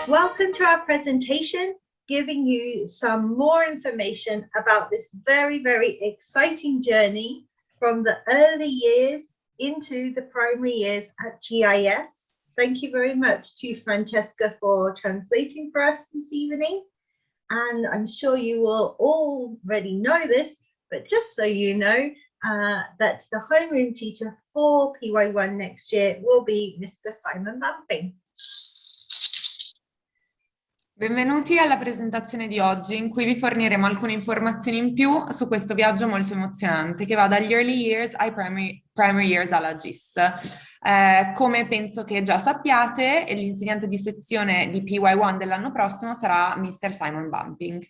Welcome to our presentation, giving you some more information about this very, very exciting journey from the early years into the primary years at GIS. Thank you very much to Francesca for translating for us this evening. And I'm sure you will already know this, but just so you know, that the homeroom teacher for PY1 next year will be Mr. Simon Bumping. Benvenuti alla presentazione di oggi in cui vi forniremo alcune informazioni in più su questo viaggio molto emozionante che va dagli early years ai primary years alla GIS. Come penso che già sappiate, l'insegnante di sezione di PY1 dell'anno prossimo sarà Mr. Simon Bumping.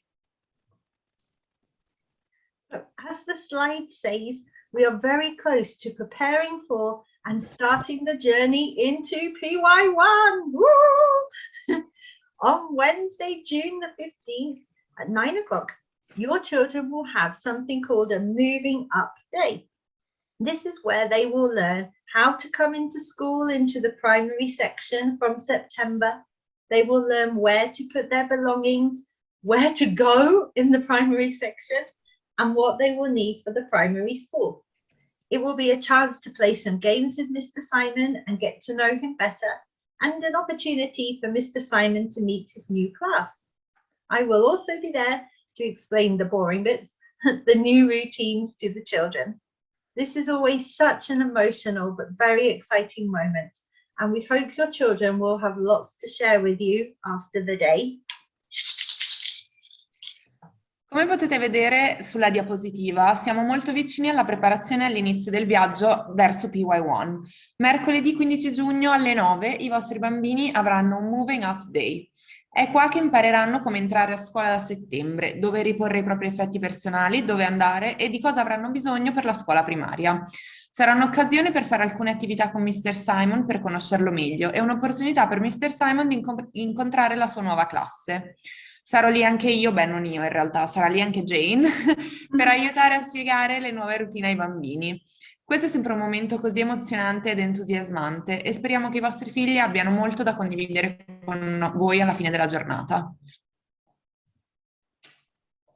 So, as the slide says, we are very close to preparing for and starting the journey into PY1. Woo! On Wednesday, June the 15th at 9 o'clock, your children will have something called a moving up day. This is where they will learn how to come into school into the primary section from September. They will learn where to put their belongings, where to go in the primary section, and what they will need for the primary school. It will be a chance to play some games with Mr. Simon and get to know him better, and an opportunity for Mr. Simon to meet his new class. I will also be there to explain the boring bits, the new routines to the children. This is always such an emotional but very exciting moment, and we hope your children will have lots to share with you after the day. Come potete vedere sulla diapositiva, siamo molto vicini alla preparazione all'inizio del viaggio verso PY1. Mercoledì 15 giugno alle 9 i vostri bambini avranno un Moving Up Day. È qua che impareranno come entrare a scuola da settembre, dove riporre i propri effetti personali, dove andare e di cosa avranno bisogno per la scuola primaria. Sarà un'occasione per fare alcune attività con Mr. Simon per conoscerlo meglio e un'opportunità per Mr. Simon di incontrare la sua nuova classe. Sarò lì anche io, beh non io in realtà, sarà lì anche Jane, per aiutare a spiegare le nuove routine ai bambini. Questo è sempre un momento così emozionante ed entusiasmante e speriamo che i vostri figli abbiano molto da condividere con voi alla fine della giornata.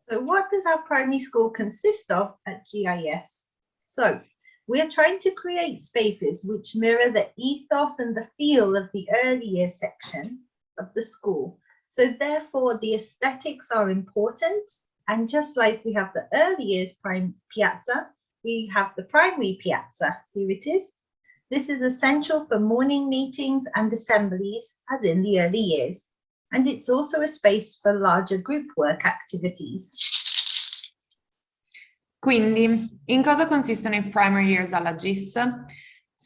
So what does our primary school consist of at GIS? So we are trying to create spaces which mirror the ethos and the feel of the early years section of the school. So therefore, the aesthetics are important. And just like we have the early years piazza, we have the primary piazza. Here it is. This is essential for morning meetings and assemblies, as in the early years. And it's also a space for larger group work activities. Quindi, in cosa consistono i primary years alla GIS?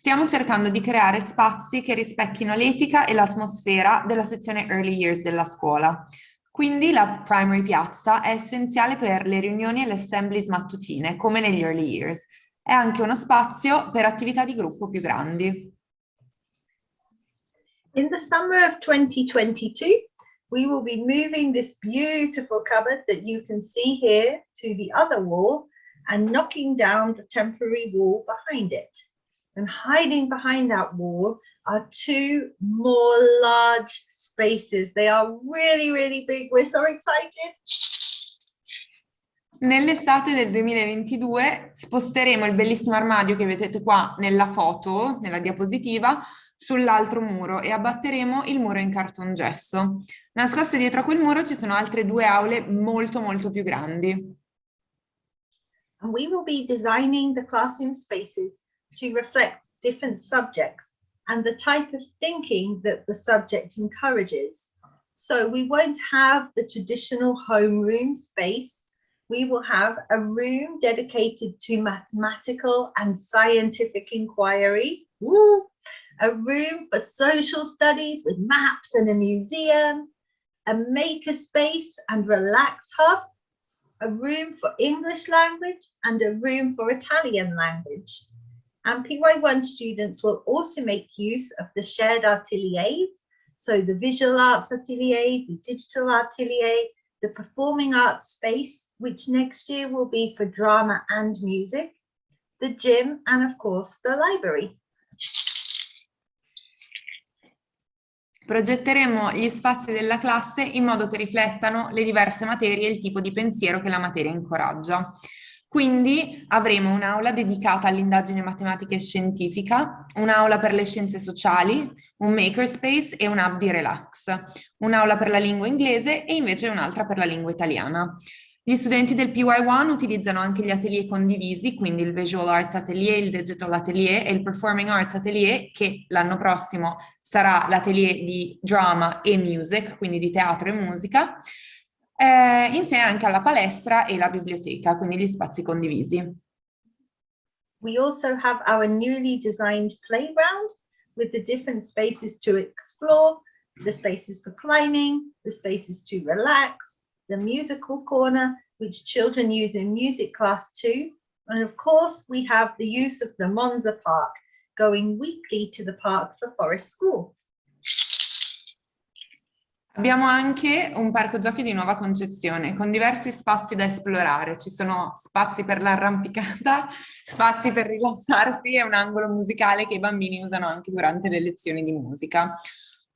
Stiamo cercando di creare spazi che rispecchino l'etica e l'atmosfera della sezione Early Years della scuola. Quindi la Primary Piazza è essenziale per le riunioni e le assemblies mattutine, come negli Early Years. È anche uno spazio per attività di gruppo più grandi. In the summer of 2022, we will be moving this beautiful cupboard that you can see here to the other wall and knocking down the temporary wall behind it. And hiding behind that wall are two more large spaces. They are really, really big. We're so excited. Nell'estate del 2022 sposteremo il bellissimo armadio che vedete qua nella foto, nella diapositiva, sull'altro muro e abbatteremo il muro in cartongesso. Nascoste dietro a quel muro ci sono altre due aule molto, molto più grandi. And we will be designing the classroom spaces to reflect different subjects and the type of thinking that the subject encourages. So we won't have the traditional homeroom space. We will have a room dedicated to mathematical and scientific inquiry. Woo! A room for social studies with maps and a museum, a maker space and relax hub, a room for English language and a room for Italian language. And PY1 students will also make use of the shared ateliers, so the visual arts atelier, the digital atelier, the performing arts space, which next year will be for drama and music, the gym, and of course the library. Progetteremo gli spazi della classe in modo che riflettano le diverse materie e il tipo di pensiero che la materia incoraggia. Quindi avremo un'aula dedicata all'indagine matematica e scientifica, un'aula per le scienze sociali, un makerspace e un hub di relax, un'aula per la lingua inglese e invece un'altra per la lingua italiana. Gli studenti del PY1 utilizzano anche gli atelier condivisi, quindi il Visual Arts Atelier, il Digital Atelier e il Performing Arts Atelier, che l'anno prossimo sarà l'atelier di drama e music, quindi di teatro e musica, insieme anche alla palestra e la biblioteca, quindi gli spazi condivisi. We also have our newly designed playground with the different spaces to explore, the spaces for climbing, the spaces to relax, the musical corner, which children use in music class too. And of course, we have the use of the Monza Park, going weekly to the park for Forest School. Abbiamo anche un parco giochi di nuova concezione con diversi spazi da esplorare. Ci sono spazi per l'arrampicata, spazi per rilassarsi e un angolo musicale che i bambini usano anche durante le lezioni di musica.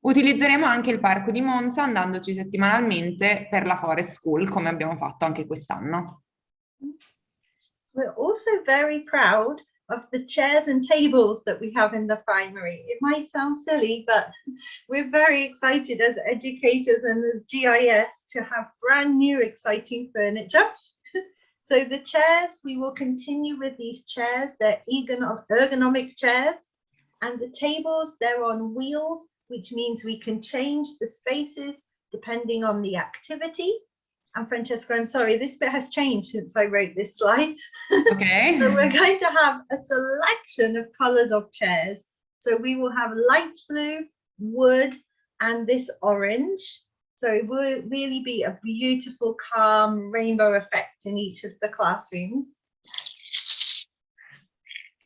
Utilizzeremo anche il parco di Monza andandoci settimanalmente per la Forest School, come abbiamo fatto anche quest'anno. We're also very proud of the chairs and tables that we have in the primary. It might sound silly, but we're very excited as educators and as GIS to have brand new exciting furniture. So the chairs, we will continue with these chairs. They're ergonomic chairs, and the tables, they're on wheels, which means we can change the spaces depending on the activity. And Francesca, I'm sorry, this bit has changed since I wrote this slide. Okay. So we're going to have a selection of colors of chairs. So we will have light blue, wood, and this orange. So it will really be a beautiful, calm rainbow effect in each of the classrooms.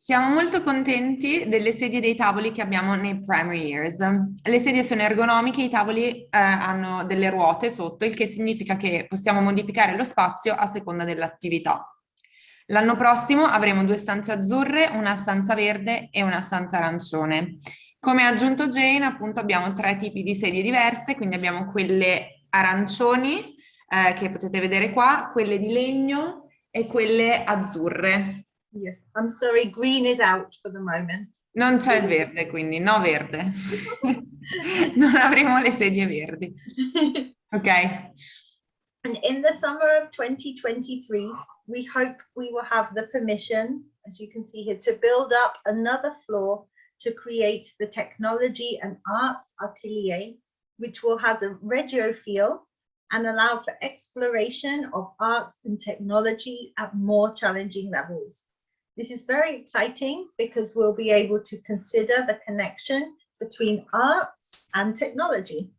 Siamo molto contenti delle sedie e dei tavoli che abbiamo nei primary years. Le sedie sono ergonomiche, i tavoli hanno delle ruote sotto, il che significa che possiamo modificare lo spazio a seconda dell'attività. L'anno prossimo avremo 2 stanze azzurre, una stanza verde e una stanza arancione. Come ha aggiunto Jane, appunto abbiamo 3 tipi di sedie diverse, quindi abbiamo quelle arancioni, che potete vedere qua, quelle di legno e quelle azzurre. Yes, I'm sorry, green is out for the moment. Non c'è il verde, quindi no verde. Non avremo le sedie verdi. Ok. And in the summer of 2023, we hope we will have the permission, as you can see here, to build up another floor to create the technology and arts atelier, which will have a regio feel and allow for exploration of arts and technology at more challenging levels. This is very exciting because we'll be able to consider the connection between arts and technology.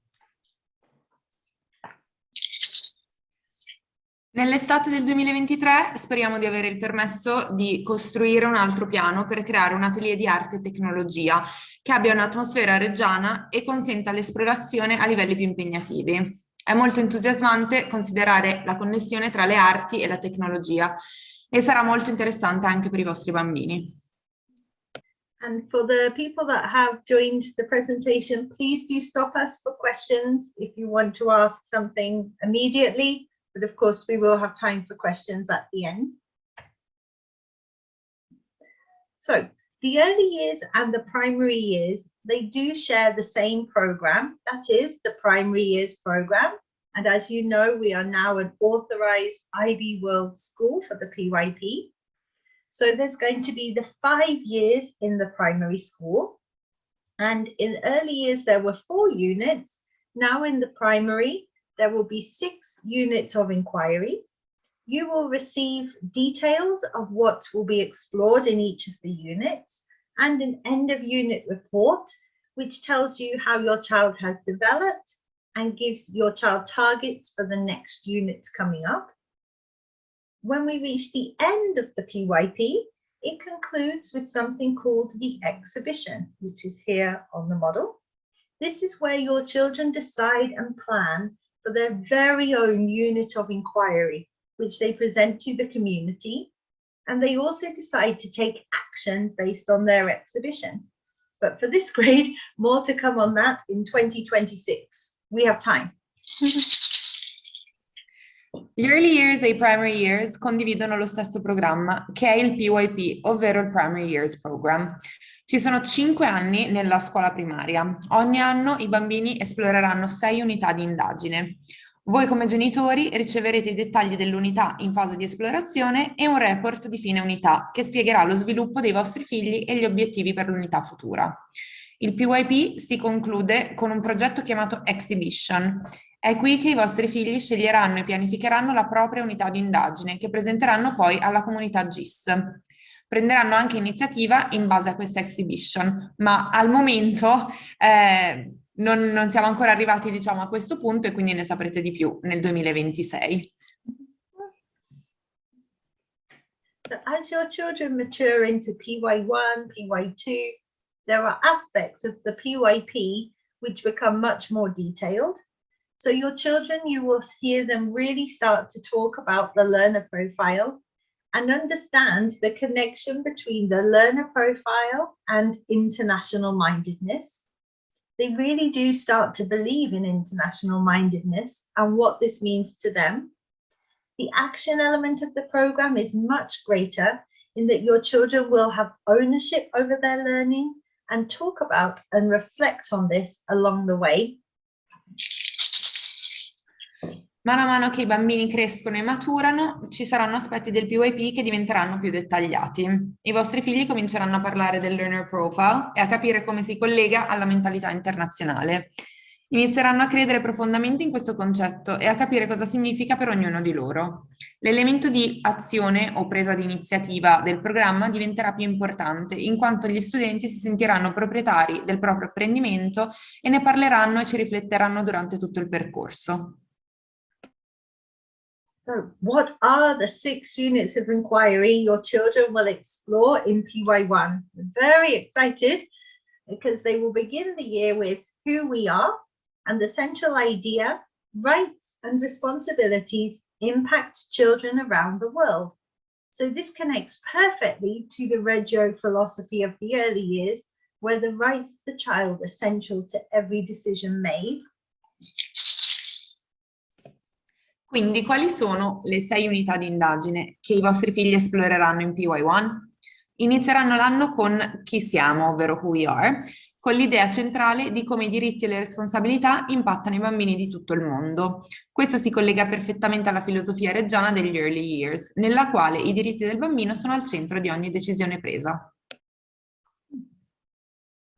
Nell'estate del 2023 speriamo di avere il permesso di costruire un altro piano per creare un atelier di arte e tecnologia che abbia un'atmosfera reggiana e consenta l'esplorazione a livelli più impegnativi. È molto entusiasmante considerare la connessione tra le arti e la tecnologia e sarà molto interessante anche per i vostri bambini. And for the people that have joined the presentation, please do stop us for questions if you want to ask something immediately. But of course, we will have time for questions at the end. So the early years and the primary years, they do share the same program. That is the primary years program. And as you know, we are now an authorized IB World School for the PYP. So there's going to be the 5 years in the primary school. And in early years, there were 4 units. Now in the primary, there will be 6 units of inquiry. You will receive details of what will be explored in each of the units and an end of unit report, which tells you how your child has developed and gives your child targets for the next units coming up. When we reach the end of the PYP, it concludes with something called the exhibition, which is here on the model. This is where your children decide and plan for their very own unit of inquiry, which they present to the community, and they also decide to take action based on their exhibition. But for this grade, more to come on that in 2026. We have time. Gli early years e i primary years condividono lo stesso programma, che è il PYP, ovvero il Primary Years Program. Ci sono 5 anni nella scuola primaria. Ogni anno i bambini esploreranno 6 unità di indagine. Voi come genitori riceverete i dettagli dell'unità in fase di esplorazione e un report di fine unità che spiegherà lo sviluppo dei vostri figli e gli obiettivi per l'unità futura. Il PYP si conclude con un progetto chiamato Exhibition. È qui che i vostri figli sceglieranno e pianificheranno la propria unità di indagine che presenteranno poi alla comunità GIS. Prenderanno anche iniziativa in base a questa exhibition, ma al momento non siamo ancora arrivati, diciamo, a questo punto e quindi ne saprete di più nel 2026. So as your children mature into PY1, PY2, there are aspects of the PYP which become much more detailed. So your children, you will hear them really start to talk about the learner profile and understand the connection between the learner profile and international mindedness. They really do start to believe in international mindedness and what this means to them. The action element of the program is much greater in that your children will have ownership over their learning and talk about and reflect on this along the way. Mano a mano che i bambini crescono e maturano, ci saranno aspetti del PYP che diventeranno più dettagliati. I vostri figli cominceranno a parlare del learner profile e a capire come si collega alla mentalità internazionale. Inizieranno a credere profondamente in questo concetto e a capire cosa significa per ognuno di loro. L'elemento di azione o presa di iniziativa del programma diventerà più importante, in quanto gli studenti si sentiranno proprietari del proprio apprendimento e ne parleranno e ci rifletteranno durante tutto il percorso. So what are the 6 units of inquiry your children will explore in PY1? I'm very excited because they will begin the year with who we are and the central idea, rights and responsibilities impact children around the world. So this connects perfectly to the Reggio philosophy of the early years, where the rights of the child are central to every decision made. Quindi, quali sono le 6 unità di indagine che i vostri figli esploreranno in PY1? Inizieranno l'anno con chi siamo, ovvero who we are, con l'idea centrale di come i diritti e le responsabilità impattano i bambini di tutto il mondo. Questo si collega perfettamente alla filosofia reggiana degli early years, nella quale i diritti del bambino sono al centro di ogni decisione presa.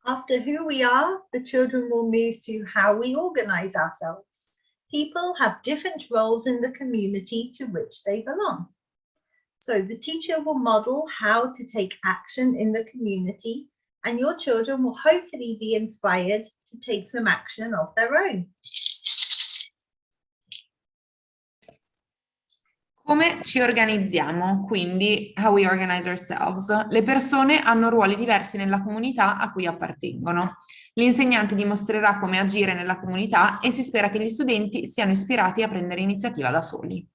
After who we are, the children will move to how we organize ourselves. People have different roles in the community to which they belong. So the teacher will model how to take action in the community, and your children will hopefully be inspired to take some action of their own. Come ci organizziamo? Quindi, how we organize ourselves. Le persone hanno ruoli diversi nella comunità a cui appartengono. L'insegnante dimostrerà come agire nella comunità e si spera che gli studenti siano ispirati a prendere iniziativa da soli.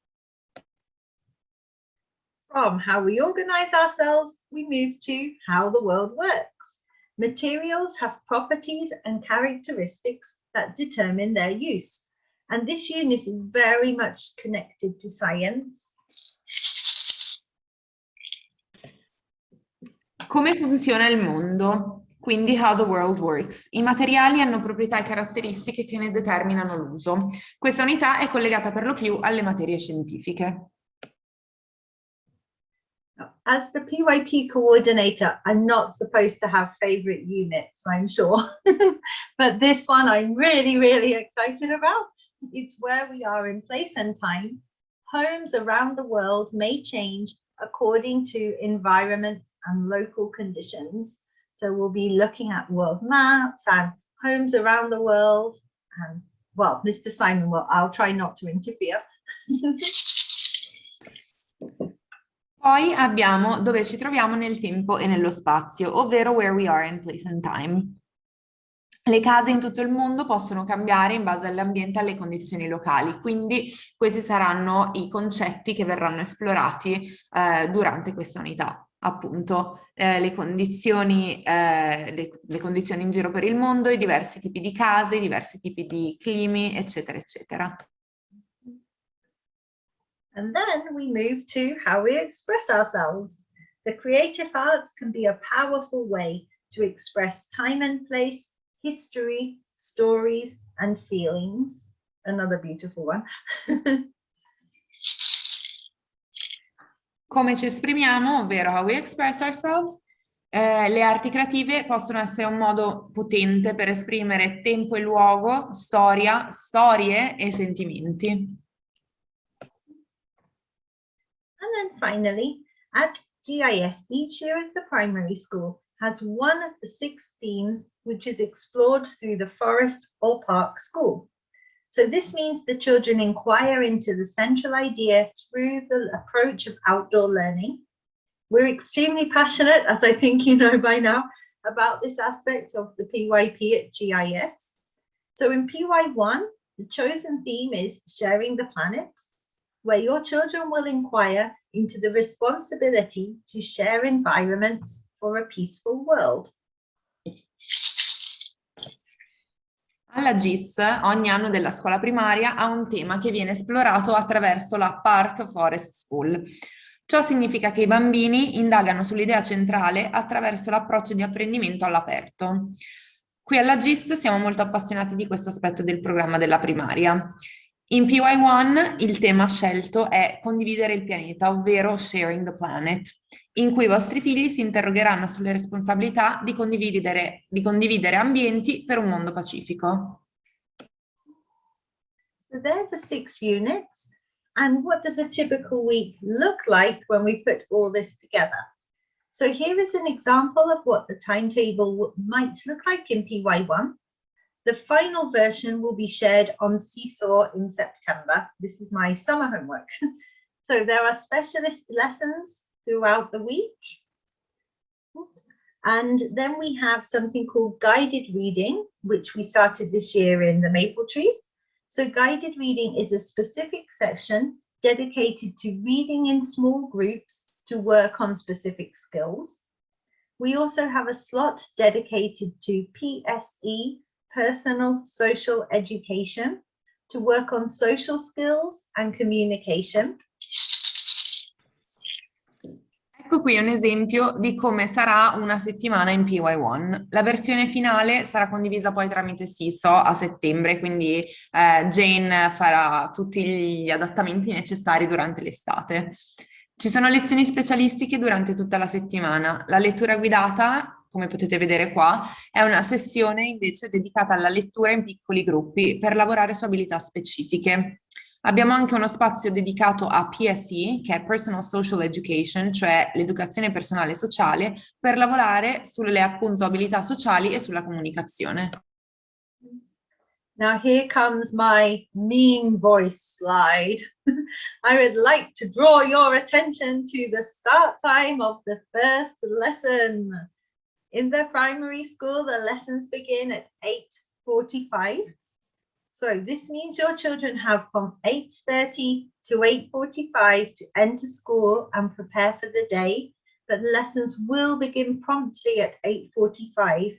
From how we organize ourselves, we move to how the world works. Materials have properties and characteristics that determine their use. And this unit is very much connected to science. Come funziona il mondo? Quindi how the world works. I materiali hanno proprietà e caratteristiche che ne determinano l'uso. Questa unità è collegata per lo più alle materie scientifiche. As the PYP coordinator, I'm not supposed to have favorite units, I'm sure. But this one I'm really, really excited about. It's where we are in place and time. Homes around the world may change according to environments and local conditions. So we'll be looking at world maps and homes around the world. And well, Mr. Simon will, I'll try not to interfere. Poi abbiamo dove ci troviamo nel tempo e nello spazio, ovvero where we are in place and time. Le case in tutto il mondo possono cambiare in base all'ambiente e alle condizioni locali, quindi questi saranno i concetti che verranno esplorati durante questa unità. appunto le condizioni in giro per il mondo, i diversi tipi di case, i diversi tipi di climi, eccetera, eccetera. And then we move to how we express ourselves. The creative arts can be a powerful way to express time and place, history, stories, and feelings. Another beautiful one. Come ci esprimiamo, ovvero how we express ourselves, le arti creative possono essere un modo potente per esprimere tempo e luogo, storia, storie e sentimenti. And then finally, at GIS, each year at the primary school has one of the 6 themes which is explored through the forest or park school. So this means the children inquire into the central idea through the approach of outdoor learning. We're extremely passionate, as I think you know by now, about this aspect of the PYP at GIS. So in PY1, the chosen theme is Sharing the Planet, where your children will inquire into the responsibility to share environments for a peaceful world. Alla GIS, ogni anno della scuola primaria ha un tema che viene esplorato attraverso la Park Forest School. Ciò significa che i bambini indagano sull'idea centrale attraverso l'approccio di apprendimento all'aperto. Qui alla GIS siamo molto appassionati di questo aspetto del programma della primaria. In PY1 il tema scelto è condividere il pianeta, ovvero Sharing the Planet, in cui i vostri figli si interrogheranno sulle responsabilità di condividere ambienti per un mondo pacifico. So there are the 6 units. And what does a typical week look like when we put all this together? So here is an example of what the timetable might look like in PY1. The final version will be shared on Seesaw in September. This is my summer homework. So there are specialist lessons throughout the week. Oops. And then we have something called guided reading, which we started this year in the maple trees. So guided reading is a specific section dedicated to reading in small groups to work on specific skills. We also have a slot dedicated to PSE, personal social education, to work on social skills and communication. Ecco qui un esempio di come sarà una settimana in PY1. La versione finale sarà condivisa poi tramite Seesaw a settembre, quindi Jane farà tutti gli adattamenti necessari durante l'estate. Ci sono lezioni specialistiche durante tutta la settimana. La lettura guidata, come potete vedere qua, è una sessione invece dedicata alla lettura in piccoli gruppi per lavorare su abilità specifiche. Abbiamo anche uno spazio dedicato a PSE, che è Personal Social Education, cioè l'educazione personale e sociale, per lavorare sulle appunto abilità sociali e sulla comunicazione. Now here comes my mean voice slide. I would like to draw your attention to the start time of the first lesson. In the primary school, the lessons begin at 8:45. So this means your children have from 8:30 to 8:45 to enter school and prepare for the day, but lessons will begin promptly at 8:45.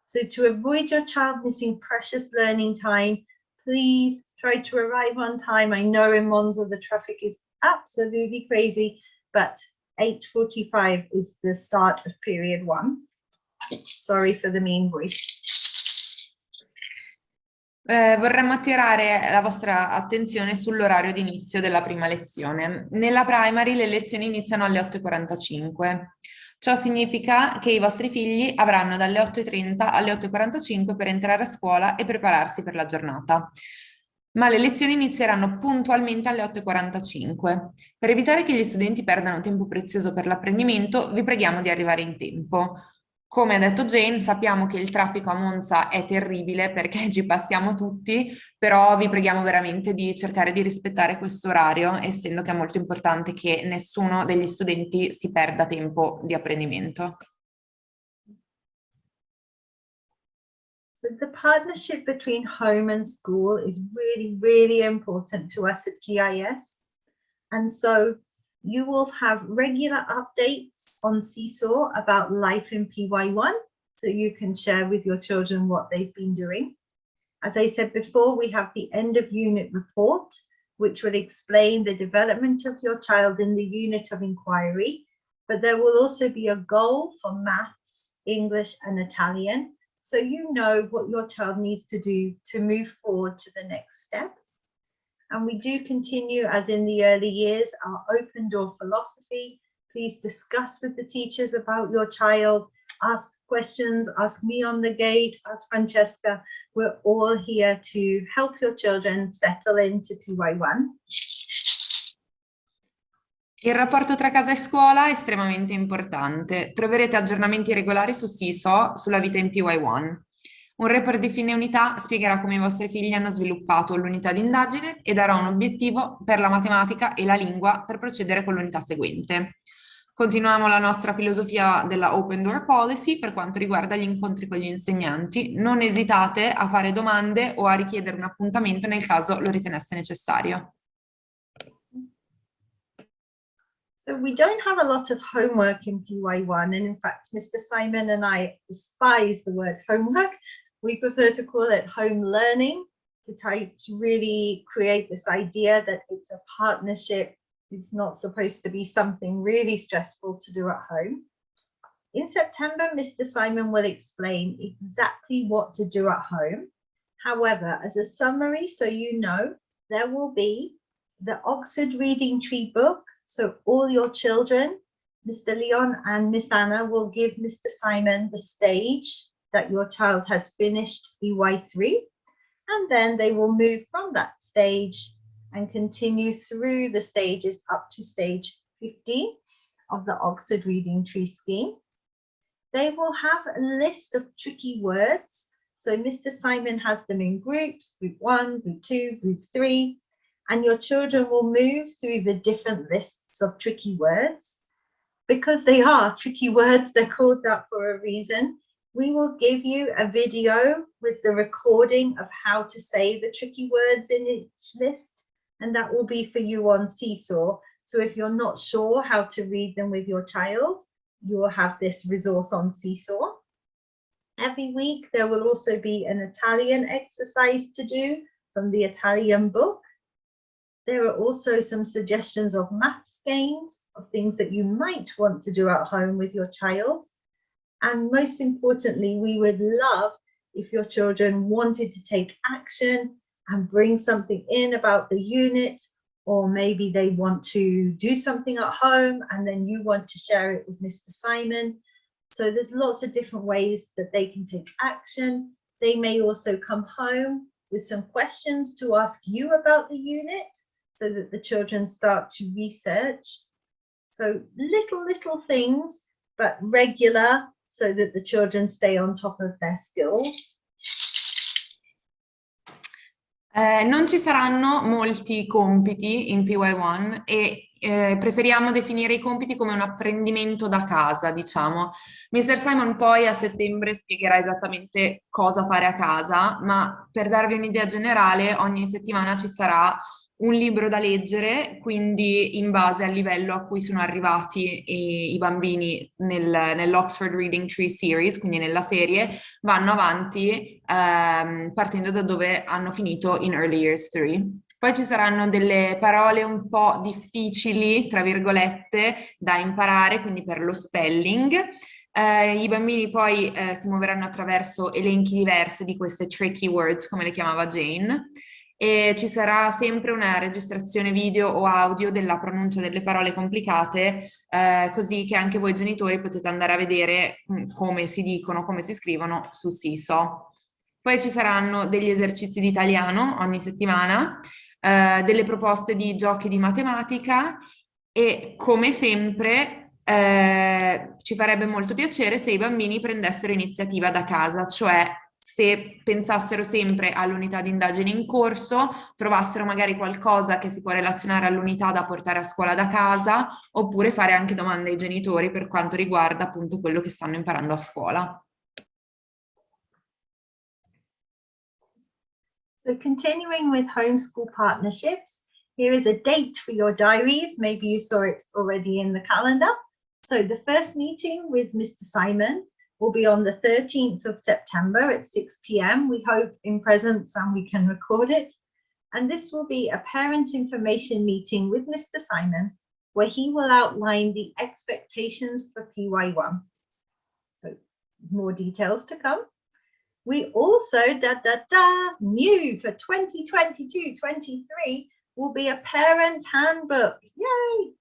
So to avoid your child missing precious learning time, please try to arrive on time. I know in Monza the traffic is absolutely crazy, but 8:45 is the start of period 1. Sorry for the mean voice. Vorremmo attirare la vostra attenzione sull'orario di inizio della prima lezione. Nella primary le lezioni iniziano alle 8:45. Ciò significa che i vostri figli avranno dalle 8:30 alle 8:45 per entrare a scuola e prepararsi per la giornata. Ma le lezioni inizieranno puntualmente alle 8:45. Per evitare che gli studenti perdano tempo prezioso per l'apprendimento, vi preghiamo di arrivare in tempo. Come ha detto Jane, sappiamo che il traffico a Monza è terribile perché ci passiamo tutti, però vi preghiamo veramente di cercare di rispettare questo orario, essendo che è molto importante che nessuno degli studenti si perda tempo di apprendimento. So the partnership between home and school is really, really important to us at GIS. And so You will have regular updates on Seesaw about life in PY1, so you can share with your children what they've been doing. As I said before, we have the end of unit report, which will explain the development of your child in the unit of inquiry, but there will also be a goal for maths, English and Italian, so you know what your child needs to do to move forward to the next step. And we do continue, as in the early years, our open door philosophy. Please discuss with the teachers about your child, ask questions, ask me on the gate, ask Francesca. We're all here to help your children settle into PY1. Il rapporto tra casa e scuola è estremamente importante. Troverete aggiornamenti regolari su Seesaw sulla vita in PY1. Un report di fine unità spiegherà come i vostri figli hanno sviluppato l'unità di indagine e darà un obiettivo per la matematica e la lingua per procedere con l'unità seguente. Continuiamo la nostra filosofia della Open Door Policy per quanto riguarda gli incontri con gli insegnanti. Non esitate a fare domande o a richiedere un appuntamento nel caso lo ritenesse necessario. So we don't have a lot of homework in PY1, and in fact, Mr. Simon and I despise the word homework. We prefer to call it home learning, to try to really create this idea that it's a partnership. It's not supposed to be something really stressful to do at home. In September, Mr. Simon will explain exactly what to do at home. However, as a summary, so you know, there will be the Oxford Reading Tree book. So all your children, Mr. Leon and Miss Anna, will give Mr. Simon the stage that your child has finished EY3, and then they will move from that stage and continue through the stages up to stage 15 of the Oxford Reading Tree scheme. They will have a list of tricky words. So Mr. Simon has them in groups, group 1, group 2, group 3, and your children will move through the different lists of tricky words. Because they are tricky words, they're called that for a reason. We will give you a video with the recording of how to say the tricky words in each list, and that will be for you on Seesaw. So if you're not sure how to read them with your child, you will have this resource on Seesaw. Every week, there will also be an Italian exercise to do from the Italian book. There are also some suggestions of maths games, of things that you might want to do at home with your child. And most importantly, we would love if your children wanted to take action and bring something in about the unit, or maybe they want to do something at home and then you want to share it with Mr. Simon. So there's lots of different ways that they can take action. They may also come home with some questions to ask you about the unit so that the children start to research. So little things, but regular, so that the children stay on top of their skills. Non ci saranno molti compiti in PY1 e preferiamo definire i compiti come un apprendimento da casa, diciamo. Mr. Simon poi a settembre spiegherà esattamente cosa fare a casa, ma per darvi un'idea generale, ogni settimana ci sarà un libro da leggere, quindi in base al livello a cui sono arrivati i bambini nell'Oxford Reading Tree Series, quindi nella serie, vanno avanti partendo da dove hanno finito in Early Years 3. Poi ci saranno delle parole un po' difficili, tra virgolette, da imparare, quindi per lo spelling. I bambini poi si muoveranno attraverso elenchi diversi di queste tricky words, come le chiamava Jane, e ci sarà sempre una registrazione video o audio della pronuncia delle parole complicate, così che anche voi genitori potete andare a vedere come si dicono, come si scrivono su Seesaw. Poi ci saranno degli esercizi di italiano ogni settimana, delle proposte di giochi di matematica e come sempre ci farebbe molto piacere se i bambini prendessero iniziativa da casa, cioè se pensassero sempre all'unità di indagine in corso, trovassero magari qualcosa che si può relazionare all'unità da portare a scuola da casa, oppure fare anche domande ai genitori per quanto riguarda appunto quello che stanno imparando a scuola. So continuing with homeschool partnerships, Here is a date for your diaries. Maybe you saw it already in the calendar. So the first meeting with Mr. Simon will be on the 13th of September at 6 p.m. We hope in presence and we can record it. And this will be a parent information meeting with Mr. Simon, where he will outline the expectations for PY1. So more details to come. We also, new for 2022-23 will be a parent handbook, yay,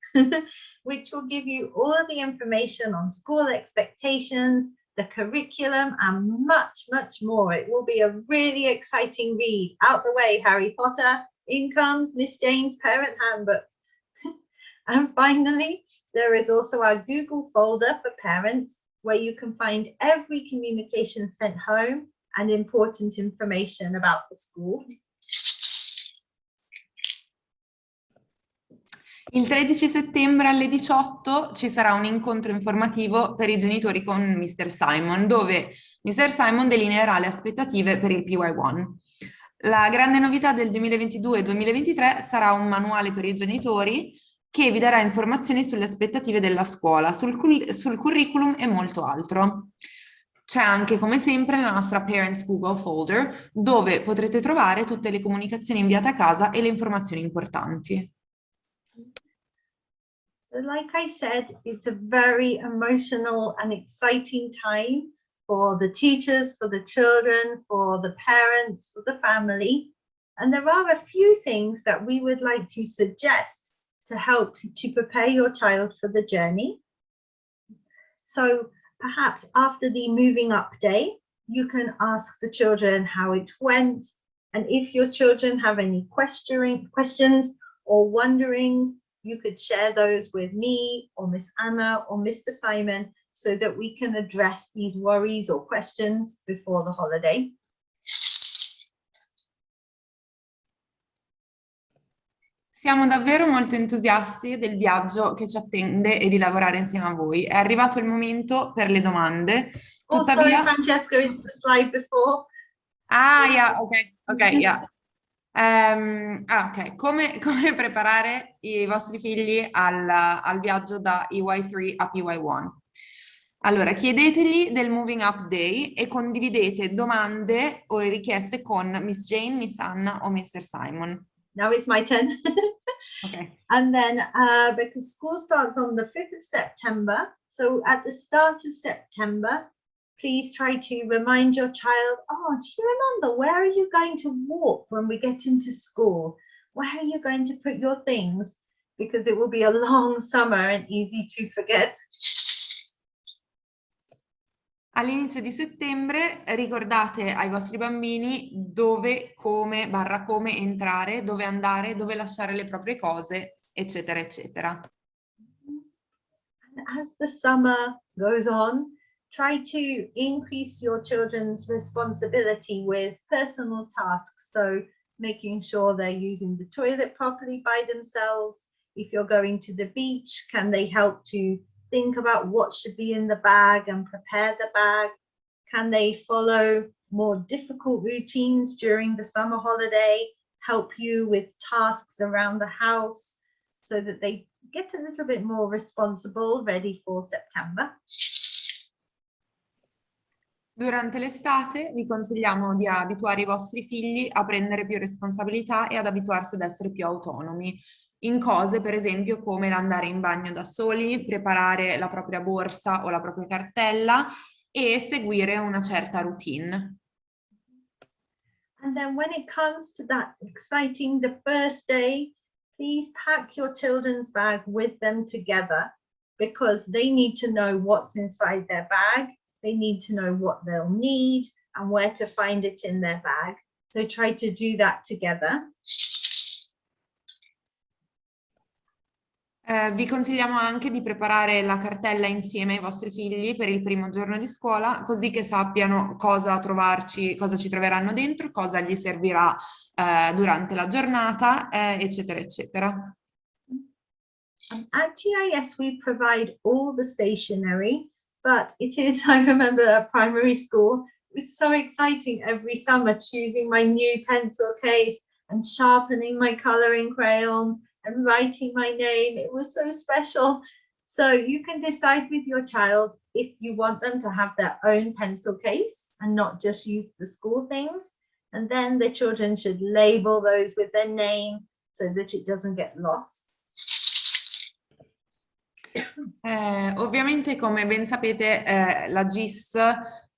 which will give you all of the information on school expectations, the curriculum, and much, much more. It will be a really exciting read. Out the way, Harry Potter. In comes Miss Jane's parent handbook. And finally, there is also our Google folder for parents, where you can find every communication sent home and important information about the school. Il 13 settembre alle 18 ci sarà un incontro informativo per i genitori con Mr. Simon, dove Mr. Simon delineerà le aspettative per il PY1. La grande novità del 2022-2023 sarà un manuale per i genitori che vi darà informazioni sulle aspettative della scuola, sul curriculum e molto altro. C'è anche, come sempre, la nostra Parents Google Folder, dove potrete trovare tutte le comunicazioni inviate a casa e le informazioni importanti. So like I said, it's a very emotional and exciting time for the teachers, for the children, for the parents, for the family. And there are a few things that we would like to suggest to help to prepare your child for the journey. So perhaps after the moving up day, you can ask the children how it went. And if your children have any questions or wonderings, you could share those with me or Miss Anna or Mr. Simon so that we can address these worries or questions before the holiday. Siamo davvero molto entusiasti del viaggio che ci attende e di lavorare insieme a voi. È arrivato il momento per le domande. Oh, sorry, Francesca, it's the slide before. Ah, yeah, ok, yeah. Ok, come preparare i vostri figli al viaggio da EY3 a PY1? Allora, chiedetegli del Moving Up Day e condividete domande o richieste con Miss Jane, Miss Anna o Mr. Simon. Now it's my turn. Okay. And then because school starts on the 5th of September, so at the start of September, please try to remind your child, oh, do you remember, where are you going to walk when we get into school? Where are you going to put your things? Because it will be a long summer and easy to forget. All'inizio di settembre ricordate ai vostri bambini dove, come entrare, dove andare, dove lasciare le proprie cose, eccetera, eccetera. And as the summer goes on, try to increase your children's responsibility with personal tasks. So making sure they're using the toilet properly by themselves. If you're going to the beach, can they help to think about what should be in the bag and prepare the bag? Can they follow more difficult routines during the summer holiday, help you with tasks around the house so that they get a little bit more responsible, ready for September? Durante l'estate vi consigliamo di abituare i vostri figli a prendere più responsabilità e ad abituarsi ad essere più autonomi in cose, per esempio, come l'andare in bagno da soli, preparare la propria borsa o la propria cartella e seguire una certa routine. And then when it comes to that exciting, the first day, please pack your children's bag with them together because they need to know what's inside their bag. They need to know what they'll need and where to find it in their bag. So try to do that together. Vi consigliamo anche di preparare la cartella insieme ai vostri figli per il primo giorno di scuola, così che sappiano cosa trovarci, cosa ci troveranno dentro, cosa gli servirà durante la giornata, eccetera, eccetera. At GIS, we provide all the stationery, but it is, I remember at primary school, it was so exciting every summer choosing my new pencil case and sharpening my coloring crayons and writing my name. It was so special. So you can decide with your child if you want them to have their own pencil case and not just use the school things. And then the children should label those with their name so that it doesn't get lost. Ovviamente, come ben sapete, la GIS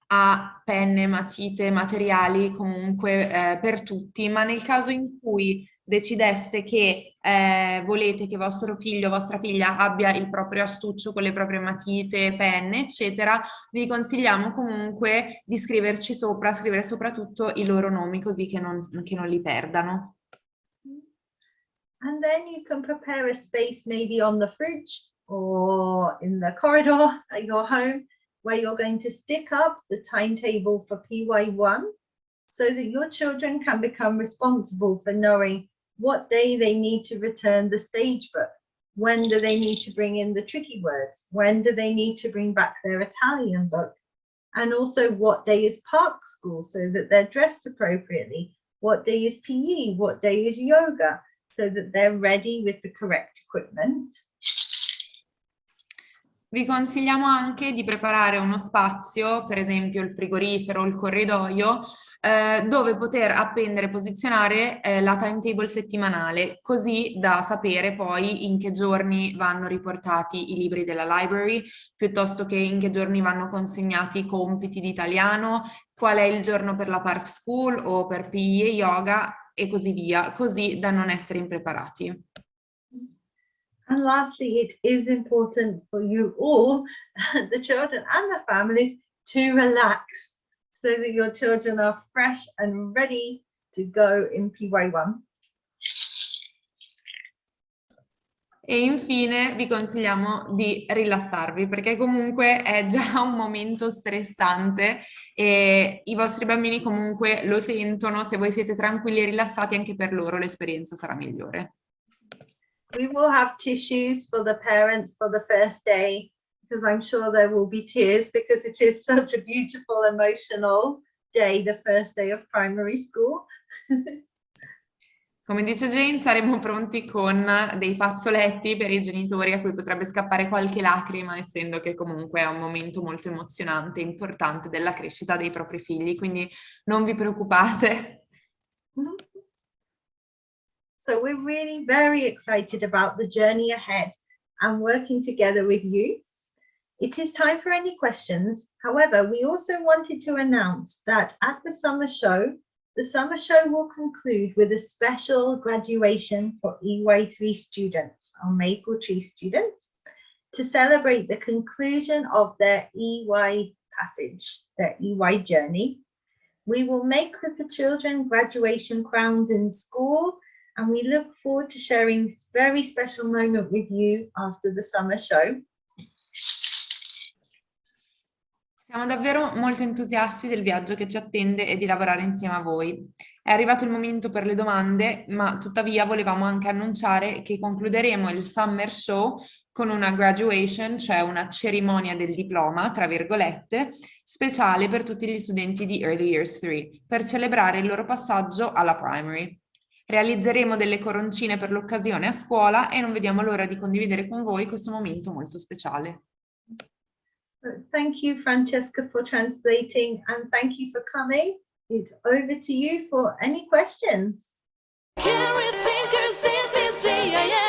ha penne, matite, materiali comunque per tutti, ma nel caso in cui decideste che volete che vostro figlio o vostra figlia abbia il proprio astuccio con le proprie matite, penne, eccetera, vi consigliamo comunque di scrivere soprattutto i loro nomi così che non li perdano. And then you can prepare a space maybe on the fridge or in the corridor at your home where you're going to stick up the timetable for PY1 so that your children can become responsible for knowing what day they need to return the stage book, when do they need to bring in the tricky words, when do they need to bring back their Italian book, and also what day is park school so that they're dressed appropriately, what day is PE, what day is yoga, so that they're ready with the correct equipment. Vi consigliamo anche di preparare uno spazio, per esempio il frigorifero, il corridoio, dove poter appendere e posizionare la timetable settimanale, così da sapere poi in che giorni vanno riportati i libri della library, piuttosto che in che giorni vanno consegnati i compiti di italiano, qual è il giorno per la park school o per PE e yoga e così via, così da non essere impreparati. And lastly, it is important for you all, the children and the families, to relax so that your children are fresh and ready to go in PY1. E infine vi consigliamo di rilassarvi perché comunque è già un momento stressante e i vostri bambini comunque lo sentono. Se voi siete tranquilli e rilassati, anche per loro l'esperienza sarà migliore. We will have tissues for the parents for the first day because I'm sure there will be tears because it is such a beautiful, emotional day, the first day of primary school. Come dice Jane, saremo pronti con dei fazzoletti per i genitori a cui potrebbe scappare qualche lacrima, essendo che comunque è un momento molto emozionante e importante della crescita dei propri figli, quindi non vi preoccupate. So we're really very excited about the journey ahead and working together with you. It is time for any questions. However, we also wanted to announce that at the summer show will conclude with a special graduation for EY3 students, our Maple Tree students, to celebrate the conclusion of their EY passage, their EY journey. We will make with the children graduation crowns in school, and we look forward to sharing this very special moment with you after the summer show. Siamo davvero molto entusiasti del viaggio che ci attende e di lavorare insieme a voi. È arrivato il momento per le domande, ma tuttavia volevamo anche annunciare che concluderemo il Summer Show con una graduation, cioè una cerimonia del diploma, tra virgolette, speciale per tutti gli studenti di Early Years 3, per celebrare il loro passaggio alla primary. Realizzeremo delle coroncine per l'occasione a scuola e non vediamo l'ora di condividere con voi questo momento molto speciale. Thank you, Francesca, for translating, and thank you for coming. It's over to you for any questions. Carry thinkers, this is GIS.